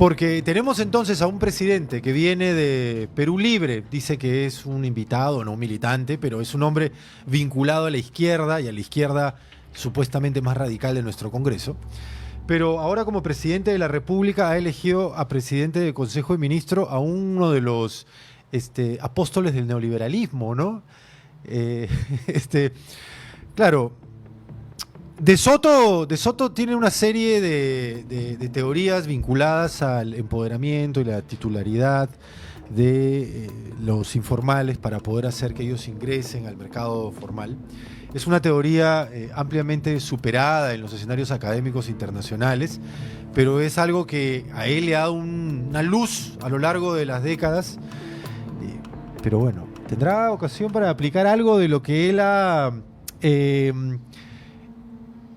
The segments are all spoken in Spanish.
Porque tenemos entonces a un presidente que viene de Perú Libre, dice que es un invitado, no un militante, pero es un hombre vinculado a la izquierda y a la izquierda supuestamente más radical de nuestro Congreso. Pero ahora como presidente de la República ha elegido a presidente del Consejo de Ministros a uno de los apóstoles del neoliberalismo, ¿no? Eh, este, claro, De Soto tiene una serie de teorías vinculadas al empoderamiento y la titularidad de los informales para poder hacer que ellos ingresen al mercado formal. Es una teoría ampliamente superada en los escenarios académicos internacionales, pero es algo que a él le ha dado una luz a lo largo de las décadas. Pero bueno, tendrá ocasión para aplicar algo de lo que él ha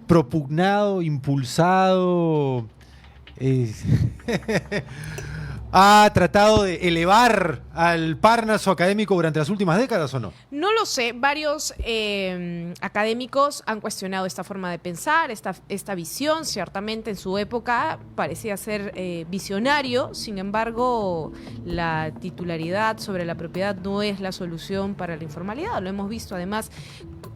propugnado, impulsado, ha tratado de elevar al Parnaso académico durante las últimas décadas, ¿o no? No lo sé, varios académicos han cuestionado esta forma de pensar, esta visión. Ciertamente en su época parecía ser visionario, sin embargo la titularidad sobre la propiedad no es la solución para la informalidad, lo hemos visto además,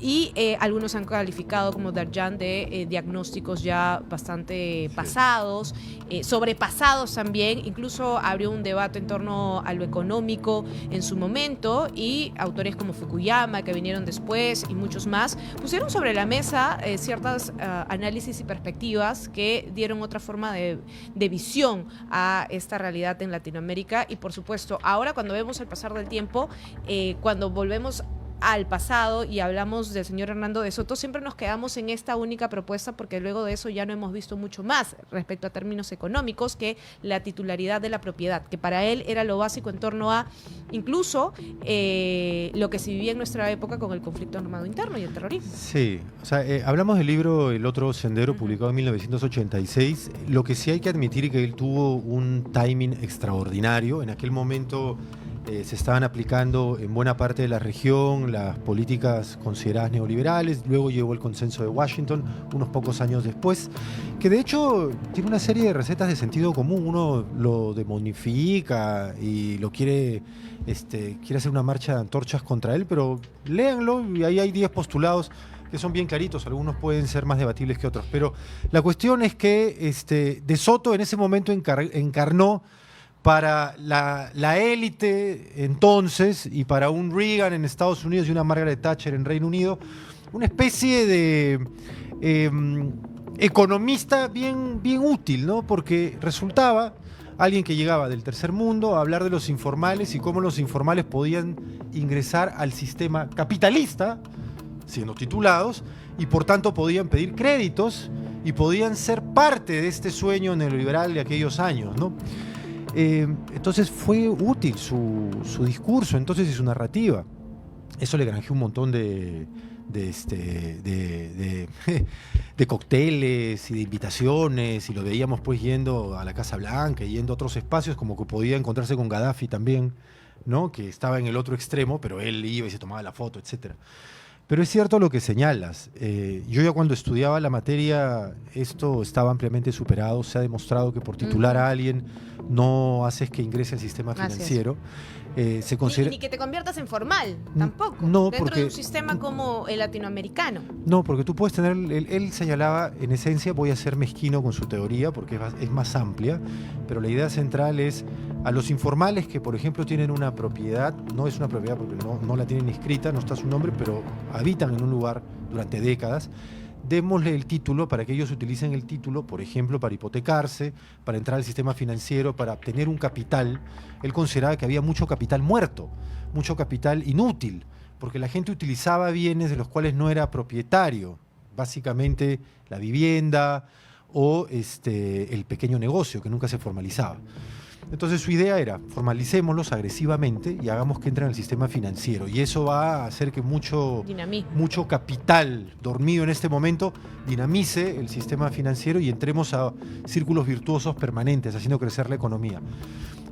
y algunos han calificado como Darjan de diagnósticos ya bastante pasados, sobrepasados también. Incluso abrió un debate en torno a lo económico en su momento, y autores como Fukuyama, que vinieron después, y muchos más, pusieron sobre la mesa ciertos análisis y perspectivas que dieron otra forma de visión a esta realidad en Latinoamérica. Y por supuesto, ahora cuando vemos el pasar del tiempo, cuando volvemos al pasado y hablamos del señor Hernando de Soto, siempre nos quedamos en esta única propuesta, porque luego de eso ya no hemos visto mucho más respecto a términos económicos que la titularidad de la propiedad, que para él era lo básico en torno a incluso lo que se vivía en nuestra época con el conflicto armado interno y el terrorismo. Sí, o sea, hablamos del libro El otro sendero, publicado en 1986. Lo que sí hay que admitir es que él tuvo un timing extraordinario. En aquel momento se estaban aplicando en buena parte de la región las políticas consideradas neoliberales. Luego llegó el consenso de Washington unos pocos años después, que de hecho tiene una serie de recetas de sentido común. Uno lo demonifica y lo quiere hacer una marcha de antorchas contra él, pero léanlo y ahí hay 10 postulados que son bien claritos. Algunos pueden ser más debatibles que otros, pero la cuestión es que De Soto en ese momento encarnó para la élite entonces, y para un Reagan en Estados Unidos y una Margaret Thatcher en Reino Unido, una especie de economista bien útil, ¿no? Porque resultaba alguien que llegaba del tercer mundo a hablar de los informales y cómo los informales podían ingresar al sistema capitalista siendo titulados, y por tanto podían pedir créditos y podían ser parte de este sueño neoliberal de aquellos años, ¿no? Entonces fue útil su discurso entonces y su narrativa. Eso le granjeó un montón de cócteles y de invitaciones, y lo veíamos pues yendo a la Casa Blanca y yendo a otros espacios, como que podía encontrarse con Gaddafi también, ¿no? Que estaba en el otro extremo, pero él iba y se tomaba la foto, etcétera. Pero es cierto lo que señalas. Yo ya cuando estudiaba la materia, esto estaba ampliamente superado. Se ha demostrado que por titular a alguien no haces que ingrese al sistema financiero. Se considera... Ni que te conviertas en formal, tampoco. No, dentro de un sistema como el latinoamericano. No, porque tú puedes tener... Él señalaba, en esencia, voy a ser mezquino con su teoría, porque es más amplia, pero la idea central es a los informales que, por ejemplo, tienen una propiedad, no es una propiedad porque no la tienen inscrita, no está su nombre, pero habitan en un lugar durante décadas, démosle el título para que ellos utilicen el título, por ejemplo, para hipotecarse, para entrar al sistema financiero, para obtener un capital. Él consideraba que había mucho capital muerto, mucho capital inútil, porque la gente utilizaba bienes de los cuales no era propietario, básicamente la vivienda o el pequeño negocio que nunca se formalizaba. Entonces su idea era, formalicémoslos agresivamente y hagamos que entren al sistema financiero. Y eso va a hacer que mucho capital dormido en este momento dinamice el sistema financiero y entremos a círculos virtuosos permanentes, haciendo crecer la economía.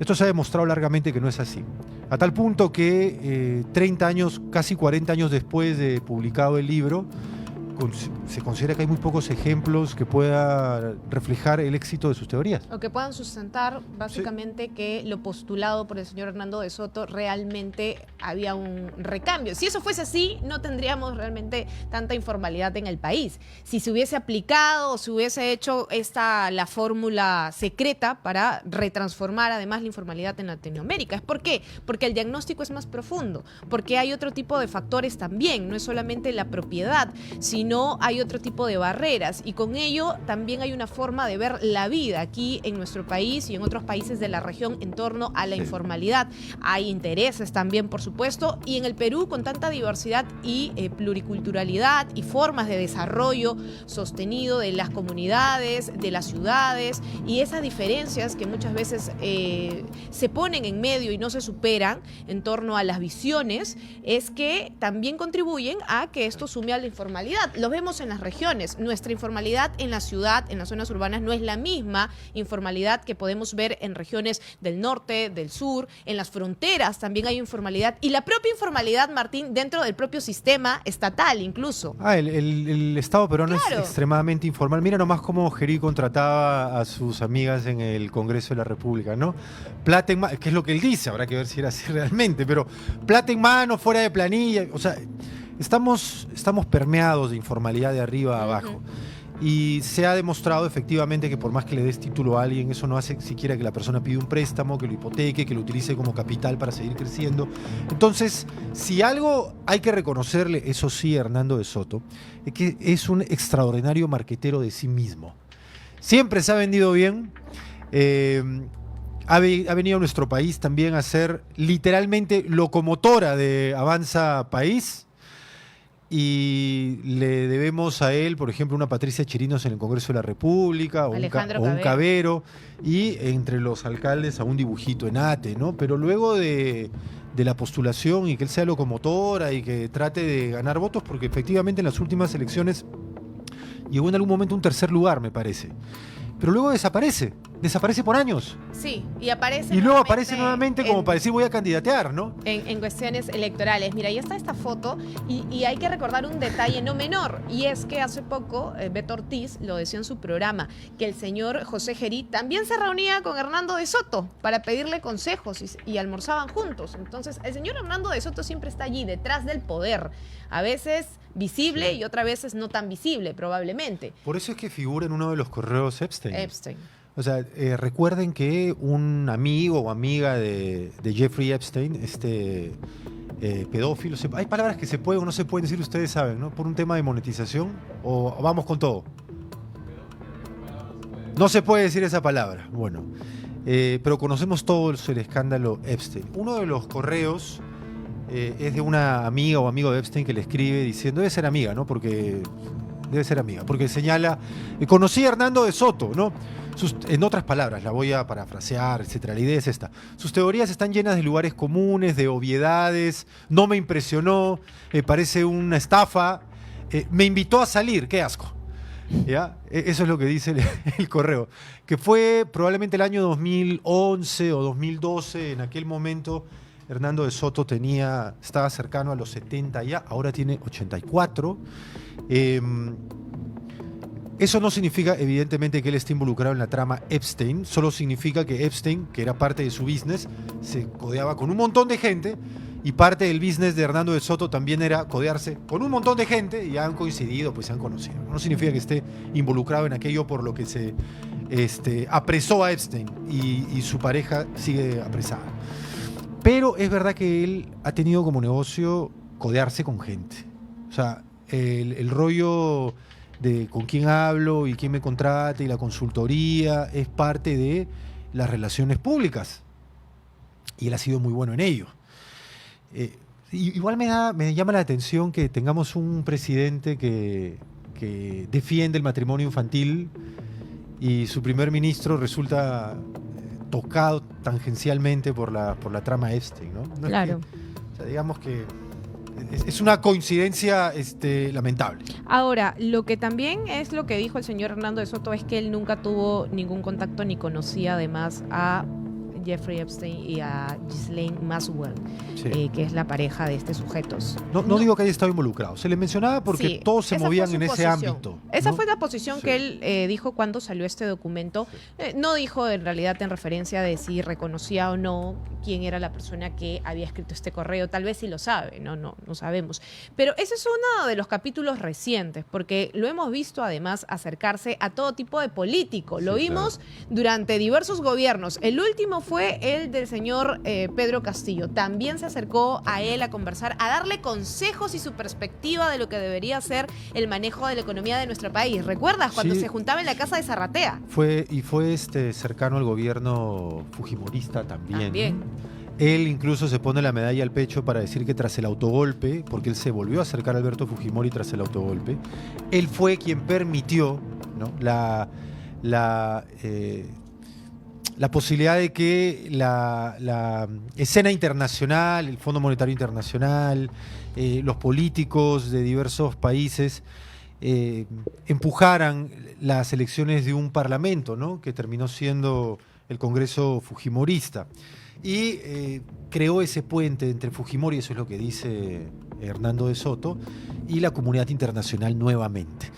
Esto se ha demostrado largamente que no es así. A tal punto que 30 años, casi 40 años después de publicado el libro, se considera que hay muy pocos ejemplos que pueda reflejar el éxito de sus teorías. O que puedan sustentar básicamente que lo postulado por el señor Hernando de Soto realmente había un recambio. Si eso fuese así, no tendríamos realmente tanta informalidad en el país. Si se hubiese aplicado o se hubiese hecho la fórmula secreta para retransformar además la informalidad en Latinoamérica. ¿Por qué? Porque el diagnóstico es más profundo, porque hay otro tipo de factores también, no es solamente la propiedad, sino hay otro tipo de barreras, y con ello también hay una forma de ver la vida aquí en nuestro país y en otros países de la región en torno a la informalidad. Hay intereses también, por supuesto, y en el Perú, con tanta diversidad y pluriculturalidad y formas de desarrollo sostenido de las comunidades, de las ciudades, y esas diferencias que muchas veces se ponen en medio y no se superan en torno a las visiones, es que también contribuyen a que esto sume a la informalidad. Lo vemos en las regiones. Nuestra informalidad en la ciudad, en las zonas urbanas, no es la misma informalidad que podemos ver en regiones del norte, del sur, en las fronteras también hay informalidad, y la propia informalidad, Martín, dentro del propio sistema estatal incluso. El Estado peruano Claro. es extremadamente informal. Mira nomás cómo Gerí contrataba a sus amigas en el Congreso de la República, ¿no? Plata en mano, que es lo que él dice, habrá que ver si era así realmente, pero plata en mano, fuera de planilla, o sea, estamos permeados de informalidad de arriba a abajo. Y se ha demostrado efectivamente que por más que le des título a alguien, eso no hace siquiera que la persona pida un préstamo, que lo hipoteque, que lo utilice como capital para seguir creciendo. Entonces, si algo hay que reconocerle, eso sí, a Hernando de Soto, es que es un extraordinario marquetero de sí mismo. Siempre se ha vendido bien. Ha venido a nuestro país también a ser literalmente locomotora de Avanza País. Y le debemos a él, por ejemplo, una Patricia Chirinos en el Congreso de la República, o un Cabero, y entre los alcaldes a un dibujito en ATE, ¿no? Pero luego de la postulación y que él sea locomotora y que trate de ganar votos, porque efectivamente en las últimas elecciones llegó en algún momento un tercer lugar, me parece. Pero luego desaparece por años. Sí, y aparece y luego aparece nuevamente como para decir voy a candidatear, ¿no? En cuestiones electorales. Mira, ahí está esta foto y hay que recordar un detalle no menor, y es que hace poco Beto Ortiz lo decía en su programa, que el señor José Gerí también se reunía con Hernando de Soto para pedirle consejos y almorzaban juntos. Entonces, el señor Hernando de Soto siempre está allí, detrás del poder, a veces visible y otras veces no tan visible, probablemente. Por eso es que figura en uno de los correos Epstein. O sea, recuerden que un amigo o amiga de Jeffrey Epstein, pedófilo, hay palabras que se pueden o no se pueden decir, ustedes saben, ¿no? Por un tema de monetización, o vamos con todo. No se puede decir esa palabra. Bueno, pero conocemos todo el escándalo Epstein. Uno de los correos es de una amiga o amigo de Epstein que le escribe diciendo, debe ser amiga, ¿no? Porque señala, conocí a Hernando de Soto, ¿no? En otras palabras, la voy a parafrasear, etcétera. La idea es esta. Sus teorías están llenas de lugares comunes, de obviedades, no me impresionó, parece una estafa, me invitó a salir, qué asco. ¿Ya? Eso es lo que dice el correo, que fue probablemente el año 2011 o 2012, en aquel momento Hernando de Soto estaba cercano a los 70 ya, ahora tiene 84. Eso no significa, evidentemente, que él esté involucrado en la trama Epstein, solo significa que Epstein, que era parte de su business, se codeaba con un montón de gente, y parte del business de Hernando de Soto también era codearse con un montón de gente, y han coincidido, pues se han conocido. No significa que esté involucrado en aquello por lo que se apresó a Epstein, y su pareja sigue apresada. Pero es verdad que él ha tenido como negocio codearse con gente. O sea, el rollo de con quién hablo y quién me contrata y la consultoría es parte de las relaciones públicas. Y él ha sido muy bueno en ello. Igual me llama la atención que tengamos un presidente que defiende el matrimonio infantil y su primer ministro resulta tocado tangencialmente por la trama Epstein, ¿no? Claro. O sea, digamos que es una coincidencia lamentable. Ahora, lo que también es lo que dijo el señor Hernando de Soto es que él nunca tuvo ningún contacto ni conocía además a Jeffrey Epstein y a Ghislaine Maxwell, Sí. que es la pareja de estos sujetos. No digo que haya estado involucrado. Se le mencionaba porque Sí, todos se esa movían fue en su ese posición. ámbito. Esa ¿no? fue la posición Sí. que él dijo cuando salió este documento. No dijo en realidad en referencia de si reconocía o no quién era la persona que había escrito este correo. Tal vez sí lo sabe, no sabemos. Pero ese es uno de los capítulos recientes, porque lo hemos visto además acercarse a todo tipo de político. Lo Sí, vimos durante diversos gobiernos. El último fue el del señor Pedro Castillo. También se acercó a él a conversar, a darle consejos y su perspectiva de lo que debería ser el manejo de la economía de nuestro país. ¿Recuerdas cuando Sí. se juntaba en la casa de Zarratea? Fue cercano al gobierno fujimorista también. También. Él incluso se pone la medalla al pecho para decir que tras el autogolpe, porque él se volvió a acercar a Alberto Fujimori tras el autogolpe, él fue quien permitió, ¿no?, la posibilidad de que la escena internacional, el Fondo Monetario Internacional, los políticos de diversos países empujaran las elecciones de un parlamento, ¿no?, que terminó siendo el Congreso Fujimorista. Y creó ese puente entre Fujimori, eso es lo que dice Hernando de Soto, y la comunidad internacional nuevamente.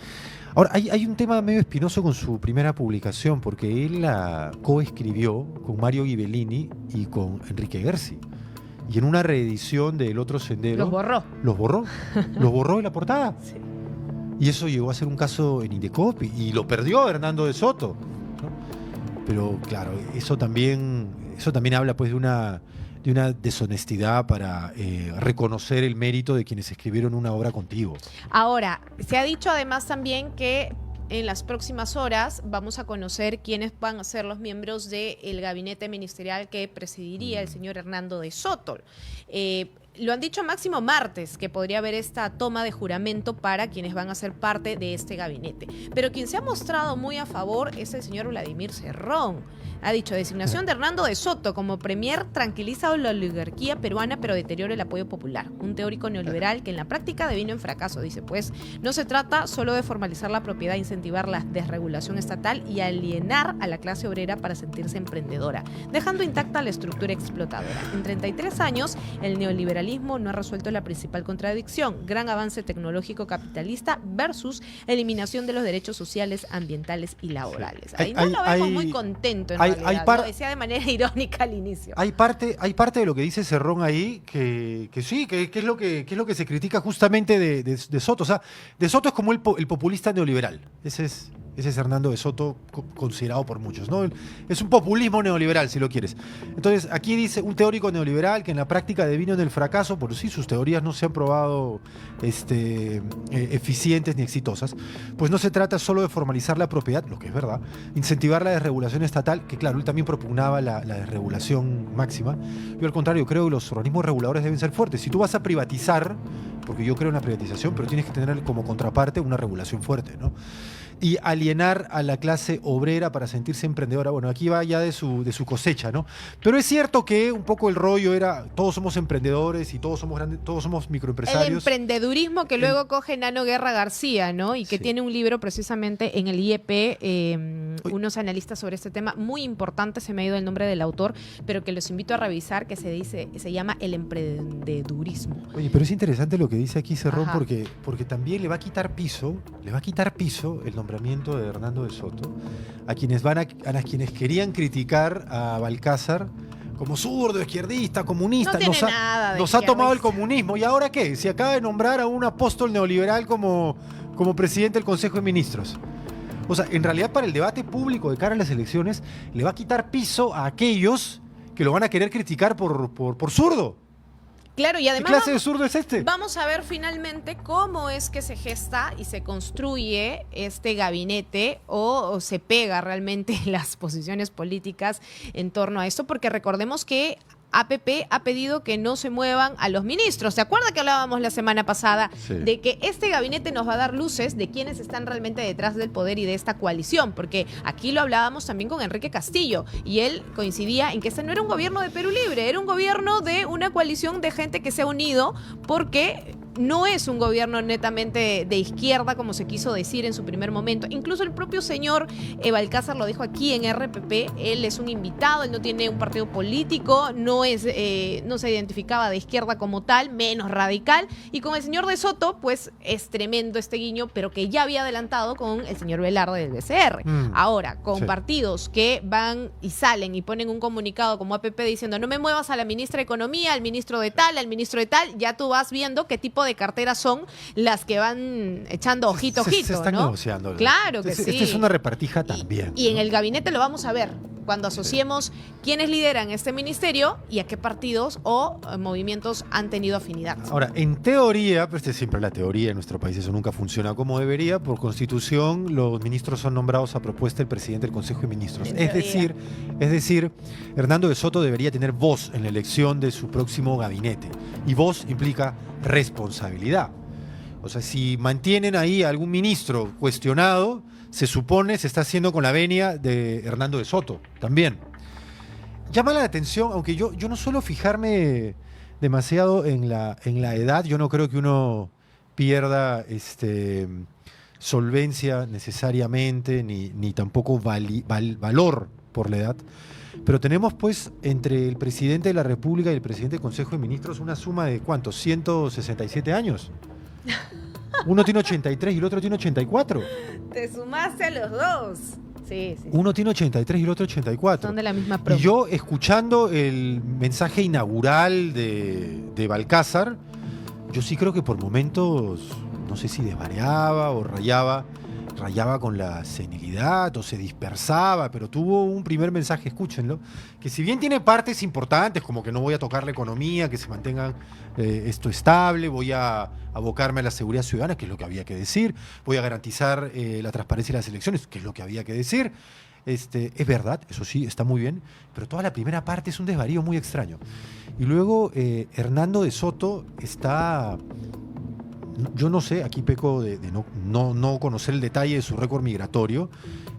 Ahora, hay un tema medio espinoso con su primera publicación, porque él la coescribió con Mario Ghibellini y con Enrique Gersi. Y en una reedición de El Otro Sendero... Los borró. Los borró. Los borró de la portada. Sí. Y eso llegó a ser un caso en Indecopi. Y lo perdió Hernando de Soto, ¿no? Pero claro, eso también habla pues de una deshonestidad para reconocer el mérito de quienes escribieron una obra contigo. Ahora, se ha dicho además también que en las próximas horas vamos a conocer quiénes van a ser los miembros del gabinete ministerial que presidiría el señor Hernando de Soto. Lo han dicho máximo martes, que podría haber esta toma de juramento para quienes van a ser parte de este gabinete. Pero quien se ha mostrado muy a favor es el señor Vladimir Cerrón. Ha dicho, designación de Hernando de Soto como premier tranquiliza la oligarquía peruana, pero deteriora el apoyo popular. Un teórico neoliberal que en la práctica devino en fracaso. Dice, pues, no se trata solo de formalizar la propiedad, incentivar la desregulación estatal y alienar a la clase obrera para sentirse emprendedora, dejando intacta la estructura explotadora. En 33 años, el neoliberalismo no ha resuelto la principal contradicción: gran avance tecnológico capitalista versus eliminación de los derechos sociales, ambientales y laborales. Ahí no lo vemos muy contento en realidad. Lo decía de manera irónica al inicio. Hay parte de lo que dice Cerrón ahí que sí, que es lo que se critica justamente de Soto. O sea, de Soto es como el populista neoliberal. Ese es Hernando de Soto, considerado por muchos, ¿no? Es un populismo neoliberal, si lo quieres. Entonces, aquí dice un teórico neoliberal que en la práctica devino en el fracaso, por sí, sus teorías no se han probado eficientes ni exitosas. Pues no se trata solo de formalizar la propiedad, lo que es verdad, incentivar la desregulación estatal, que claro, él también propugnaba la desregulación máxima. Yo al contrario, creo que los organismos reguladores deben ser fuertes. Si tú vas a privatizar, porque yo creo en la privatización, pero tienes que tener como contraparte una regulación fuerte, ¿no? Y alienar a la clase obrera para sentirse emprendedora. Bueno, aquí va ya de su cosecha, ¿no? Pero es cierto que un poco el rollo era, todos somos emprendedores y todos somos grandes, todos somos microempresarios. El emprendedurismo que luego coge Nano Guerra García, ¿no? Y que Sí. tiene un libro precisamente en el IEP, unos analistas sobre este tema, muy importante, se me ha ido el nombre del autor, pero que los invito a revisar, que se llama El emprendedurismo. Oye, pero es interesante lo que dice aquí Cerrón, Ajá. porque también le va a quitar piso el nombramiento de Hernando de Soto a quienes quienes querían criticar a Balcázar como zurdo, izquierdista, comunista. No tiene nada de nos ha tomado el izquierdista. comunismo. ¿Y ahora qué? Se acaba de nombrar a un apóstol neoliberal como presidente del Consejo de Ministros. O sea, en realidad para el debate público de cara a las elecciones le va a quitar piso a aquellos que lo van a querer criticar por zurdo. Claro, y ¿Qué además clase de zurdo es este? vamos a ver finalmente cómo es que se gesta y se construye este gabinete o se pega realmente las posiciones políticas en torno a esto, porque recordemos que APP ha pedido que no se muevan a los ministros. ¿Se acuerda que hablábamos la semana pasada Sí. de que este gabinete nos va a dar luces de quiénes están realmente detrás del poder y de esta coalición? Porque aquí lo hablábamos también con Enrique Castillo y él coincidía en que este no era un gobierno de Perú Libre, era un gobierno de una coalición de gente que se ha unido porque no es un gobierno netamente de izquierda como se quiso decir en su primer momento. Incluso el propio señor Balcázar lo dijo aquí en RPP, él es un invitado, él no tiene un partido político, no se identificaba de izquierda como tal, menos radical, y con el señor de Soto, pues es tremendo este guiño, pero que ya había adelantado con el señor Velarde del BCR. Ahora, con partidos que van y salen y ponen un comunicado como APP diciendo no me muevas a la ministra de Economía, al ministro de tal, al ministro de tal, ya tú vas viendo qué tipo de carteras son las que van echando ojito, se están ¿no? negociando. Claro que sí. Esta es una repartija también. Y en el gabinete lo vamos a ver cuando asociemos quiénes lideran este ministerio y a qué partidos o movimientos han tenido afinidad. Ahora, en teoría, pero esta es siempre la teoría en nuestro país, eso nunca funciona como debería. Por constitución, los ministros son nombrados a propuesta del presidente del Consejo de Ministros. Es decir, Hernando de Soto debería tener voz en la elección de su próximo gabinete. Y voz implica responsabilidad. O sea, si mantienen ahí a algún ministro cuestionado, se supone se está haciendo con la venia de Hernando de Soto también. Llama la atención, aunque yo no suelo fijarme demasiado en la edad, yo no creo que uno pierda solvencia necesariamente, ni tampoco valor por la edad. Pero tenemos pues entre el presidente de la República y el presidente del Consejo de Ministros una suma de ¿cuántos? 167 años. Uno tiene 83 y el otro tiene 84. Te sumaste a los dos. Sí. Uno tiene 83 y el otro 84. Son de la misma promo. Y yo, escuchando el mensaje inaugural de Balcázar, yo sí creo que por momentos, no sé si desvariaba o rayaba con la senilidad o se dispersaba, pero tuvo un primer mensaje, escúchenlo, que si bien tiene partes importantes, como que no voy a tocar la economía, que se mantenga esto estable, voy a abocarme a la seguridad ciudadana, que es lo que había que decir, voy a garantizar la transparencia de las elecciones, que es lo que había que decir. Es verdad, eso sí, está muy bien, pero toda la primera parte es un desvarío muy extraño. Y luego Hernando de Soto está... Yo no sé, aquí peco de no conocer el detalle de su récord migratorio,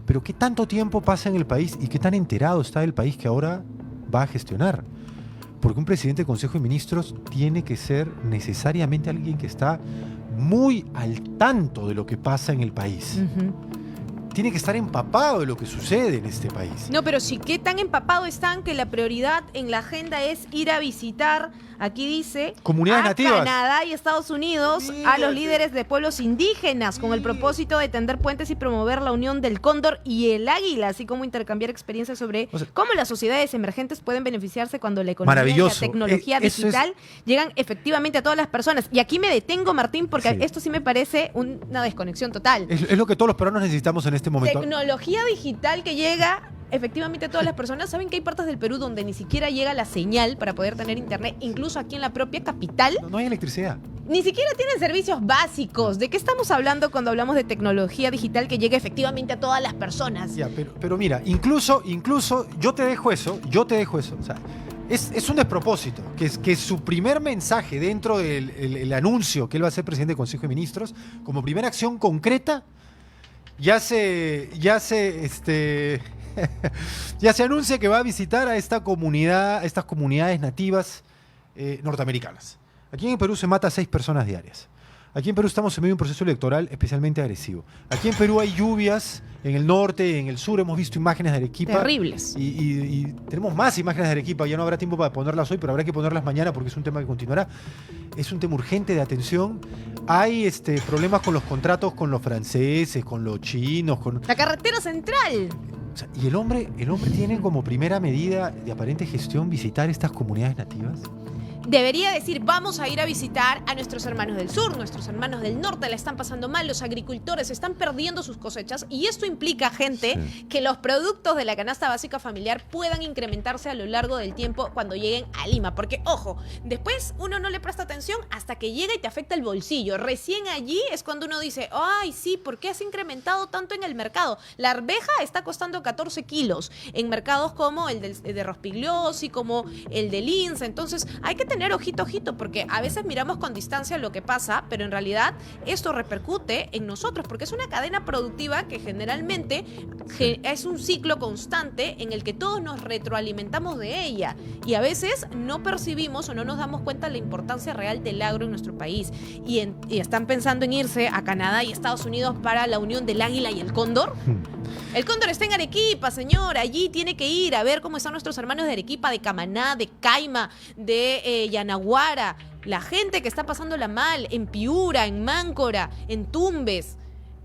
pero ¿qué tanto tiempo pasa en el país y qué tan enterado está el país que ahora va a gestionar? Porque un presidente del Consejo de Ministros tiene que ser necesariamente alguien que está muy al tanto de lo que pasa en el país. Tiene que estar empapado de lo que sucede en este país. No, pero sí, ¿qué tan empapado están que la prioridad en la agenda es ir a visitar, aquí dice, comunidades nativas, Canadá y Estados Unidos, a los líderes de pueblos indígenas, con el propósito de tender puentes y promover la unión del cóndor y el águila, así como intercambiar experiencias sobre cómo las sociedades emergentes pueden beneficiarse cuando la economía y la tecnología digital llegan efectivamente a todas las personas. Y aquí me detengo, Martín, porque esto sí me parece una desconexión total. Es lo que todos los peruanos necesitamos en este momento. Tecnología digital que llega efectivamente a todas las personas. ¿Saben que hay partes del Perú donde ni siquiera llega la señal para poder tener internet? Incluso aquí en la propia capital. No hay electricidad. Ni siquiera tienen servicios básicos. ¿De qué estamos hablando cuando hablamos de tecnología digital que llegue efectivamente a todas las personas? Ya, pero mira, incluso yo te dejo eso. O sea, es un despropósito que su primer mensaje dentro del anuncio que él va a ser presidente del Consejo de Ministros, como primera acción concreta, ya se anuncia que va a visitar a estas comunidades nativas norteamericanas. Aquí en Perú se mata a 6 personas diarias. Aquí en Perú estamos en medio de un proceso electoral especialmente agresivo. Aquí en Perú hay lluvias en el norte, en el sur, hemos visto imágenes de Arequipa. Terribles. Y tenemos más imágenes de Arequipa, ya no habrá tiempo para ponerlas hoy, pero habrá que ponerlas mañana porque es un tema que continuará. Es un tema urgente de atención. Hay problemas con los contratos con los franceses, con los chinos, con... La carretera central. O sea, y el hombre tiene como primera medida de aparente gestión visitar estas comunidades nativas. Debería decir, vamos a ir a visitar a nuestros hermanos del sur, nuestros hermanos del norte la están pasando mal, los agricultores están perdiendo sus cosechas y esto implica, gente, que los productos de la canasta básica familiar puedan incrementarse a lo largo del tiempo cuando lleguen a Lima. Porque, ojo, después uno no le presta atención hasta que llega y te afecta el bolsillo. Recién allí es cuando uno dice, ay, sí, ¿por qué has incrementado tanto en el mercado? La arveja está costando 14 kilos en mercados como el de Rospigliosi, como el de Lince. Entonces, hay que tener tener ojito, porque a veces miramos con distancia lo que pasa, pero en realidad esto repercute en nosotros, porque es una cadena productiva que generalmente es un ciclo constante en el que todos nos retroalimentamos de ella, y a veces no percibimos o no nos damos cuenta de la importancia real del agro en nuestro país. Y están pensando en irse a Canadá y Estados Unidos para la unión del águila y el cóndor. El cóndor está en Arequipa, señor. Allí tiene que ir a ver cómo están nuestros hermanos de Arequipa, de Camaná, de Caima, de Yanaguara. La gente que está pasándola mal en Piura, en Máncora, en Tumbes.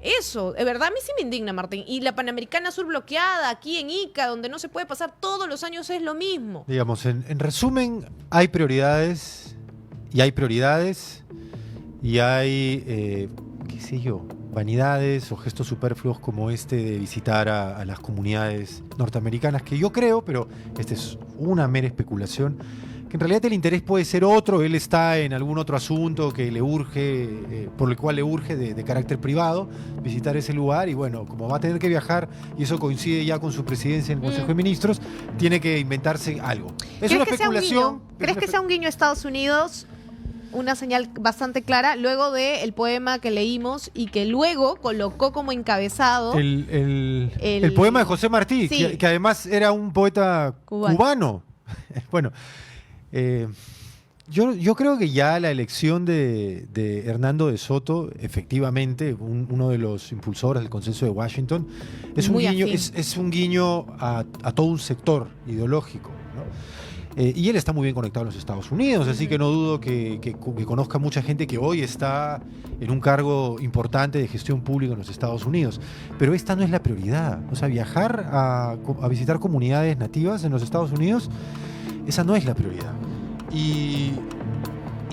Eso, de verdad, a mí sí me indigna, Martín. Y la Panamericana Sur bloqueada, aquí en Ica, donde no se puede pasar todos los años, es lo mismo. Digamos, en resumen, hay prioridades, y hay qué sé yo, vanidades o gestos superfluos como este de visitar a las comunidades norteamericanas, que yo creo, pero esta es una mera especulación, que en realidad el interés puede ser otro. Él está en algún otro asunto que le urge, por el cual le urge de carácter privado visitar ese lugar, y bueno, como va a tener que viajar y eso coincide ya con su presidencia en el Consejo de Ministros, tiene que inventarse algo. Es una especulación. ¿Crees que sea un guiño a Estados Unidos? Una señal bastante clara, luego del poema que leímos y que luego colocó como encabezado el poema de José Martí, sí, que además era un poeta cubano. Bueno, yo creo que ya la elección de Hernando de Soto, efectivamente, uno de los impulsores del consenso de Washington, es un guiño a todo un sector ideológico, ¿no? Y él está muy bien conectado a los Estados Unidos, así que no dudo que conozca mucha gente que hoy está en un cargo importante de gestión pública en los Estados Unidos. Pero esta no es la prioridad. O sea, viajar a visitar comunidades nativas en los Estados Unidos, esa no es la prioridad. Y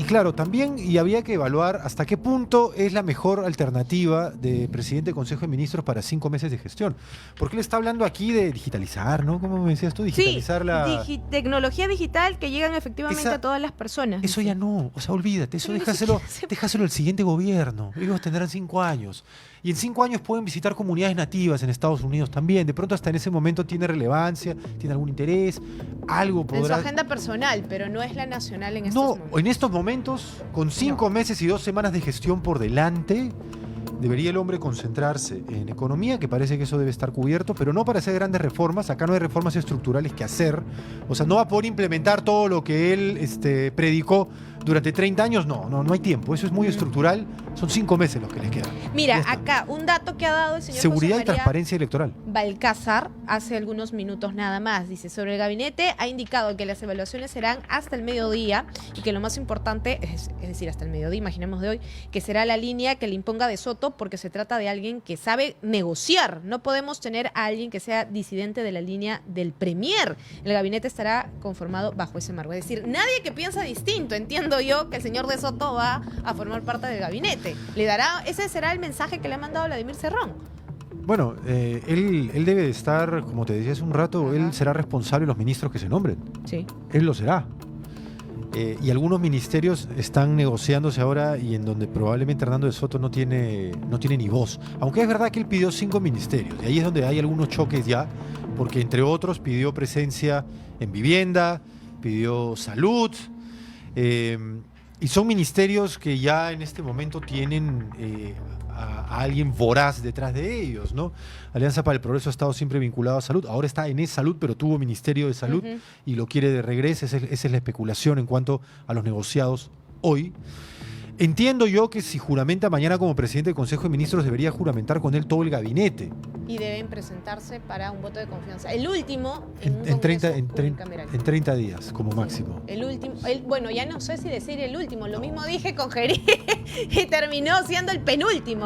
claro, también había que evaluar hasta qué punto es la mejor alternativa de presidente del Consejo de Ministros para 5 meses de gestión. Porque él está hablando aquí de digitalizar, ¿no? ¿Cómo me decías tú? Digitalizar tecnología digital que llegan efectivamente a todas las personas. Eso ya no, o sea, olvídate, eso déjaselo al siguiente gobierno. Ellos tendrán 5 años. Y en 5 años pueden visitar comunidades nativas en Estados Unidos también. De pronto hasta en ese momento tiene relevancia, tiene algún interés, algo podrá... En su agenda personal, pero no es la nacional en estos momentos. No, en estos momentos, con 5 meses y 2 semanas de gestión por delante, debería el hombre concentrarse en economía, que parece que eso debe estar cubierto, pero no para hacer grandes reformas. Acá no hay reformas estructurales que hacer. O sea, no va a poder implementar todo lo que él predicó durante 30 años. No hay tiempo. Eso es muy estructural. Son 5 meses los que les quedan. Mira, acá un dato que ha dado el señor Seguridad José y transparencia electoral. Balcázar hace algunos minutos nada más. Dice, sobre el gabinete ha indicado que las evaluaciones serán hasta el mediodía y que lo más importante, es decir, hasta el mediodía, imaginemos de hoy, que será la línea que le imponga de Soto, porque se trata de alguien que sabe negociar. No podemos tener a alguien que sea disidente de la línea del premier. El gabinete estará conformado bajo ese marco. Es decir, nadie que piensa distinto. Entiendo yo que el señor de Soto va a formar parte del gabinete. Ese será el mensaje que le ha mandado Vladimir Cerrón. Bueno, él debe de estar, como te decía hace un rato, él será responsable de los ministros que se nombren. Sí. Él lo será. Y algunos ministerios están negociándose ahora y en donde probablemente Hernando de Soto no tiene ni voz. Aunque es verdad que él pidió 5 ministerios. Y ahí es donde hay algunos choques ya, porque entre otros pidió presencia en vivienda, pidió salud. Y son ministerios que ya en este momento tienen a alguien voraz detrás de ellos, ¿no? Alianza para el Progreso ha estado siempre vinculado a salud. Ahora está en salud, pero tuvo Ministerio de Salud y lo quiere de regreso. Esa es la especulación en cuanto a los negociados hoy. Entiendo yo que si juramenta mañana como presidente del Consejo de Ministros, debería juramentar con él todo el gabinete. Y deben presentarse para un voto de confianza. El último en 30 días, como máximo. El último, bueno, ya no sé si decir el último. Lo mismo dije con Gerí y terminó siendo el penúltimo.